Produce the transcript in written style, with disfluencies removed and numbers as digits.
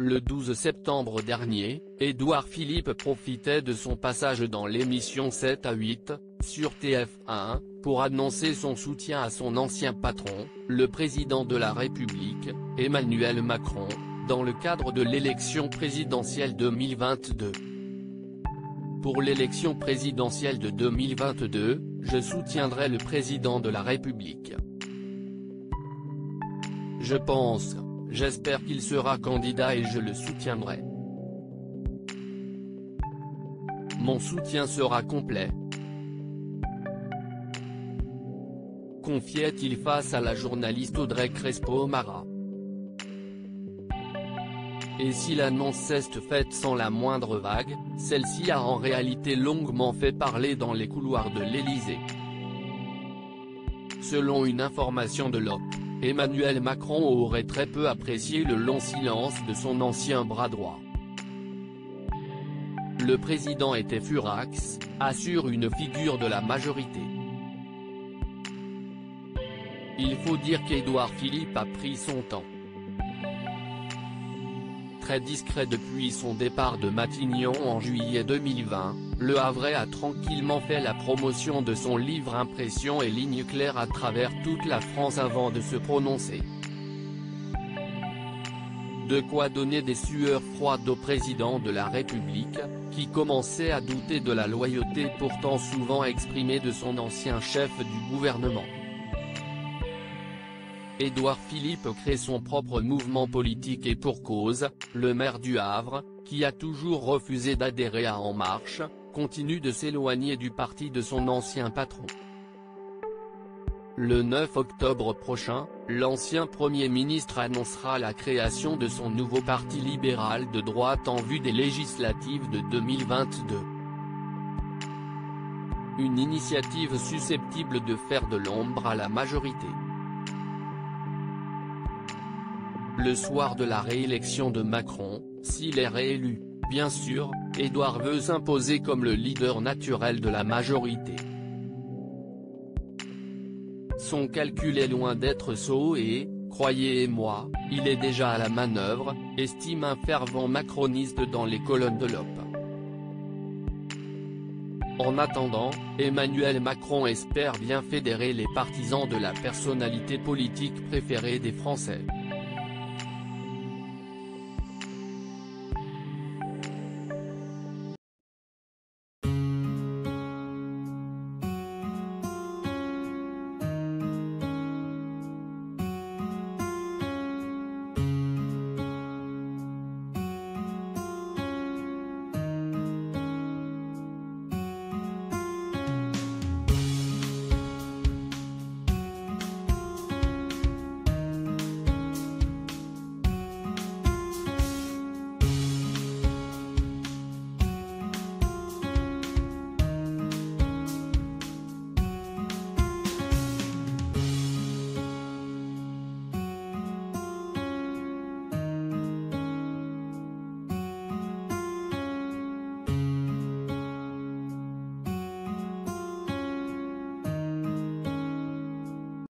Le 12 septembre dernier, Édouard Philippe profitait de son passage dans l'émission 7 à 8, sur TF1, pour annoncer son soutien à son ancien patron, le président de la République, Emmanuel Macron, dans le cadre de l'élection présidentielle 2022. Pour l'élection présidentielle de 2022, je soutiendrai le président de la République. J'espère qu'il sera candidat et je le soutiendrai. Mon soutien sera complet. Confiait-il face à la journaliste Audrey Crespo-Mara. Et si l'annonce s'est faite sans la moindre vague, celle-ci a en réalité longuement fait parler dans les couloirs de l'Élysée. Selon une information de l'OP, Emmanuel Macron aurait très peu apprécié le long silence de son ancien bras droit. Le président était furax, assure une figure de la majorité. Il faut dire qu'Édouard Philippe a pris son temps. Très discret depuis son départ de Matignon en juillet 2020, Le Havrais a tranquillement fait la promotion de son livre Impressions et lignes claires à travers toute la France avant de se prononcer. De quoi donner des sueurs froides au président de la République, qui commençait à douter de la loyauté pourtant souvent exprimée de son ancien chef du gouvernement. Édouard Philippe crée son propre mouvement politique et pour cause, le maire du Havre, qui a toujours refusé d'adhérer à En Marche, continue de s'éloigner du parti de son ancien patron. Le 9 octobre prochain, l'ancien Premier ministre annoncera la création de son nouveau parti libéral de droite en vue des législatives de 2022. Une initiative susceptible de faire de l'ombre à la majorité. Le soir de la réélection de Macron, s'il est réélu, bien sûr, Édouard veut s'imposer comme le leader naturel de la majorité. Son calcul est loin d'être sot et, croyez-moi, il est déjà à la manœuvre, estime un fervent macroniste dans les colonnes de l'OP. En attendant, Emmanuel Macron espère bien fédérer les partisans de la personnalité politique préférée des Français.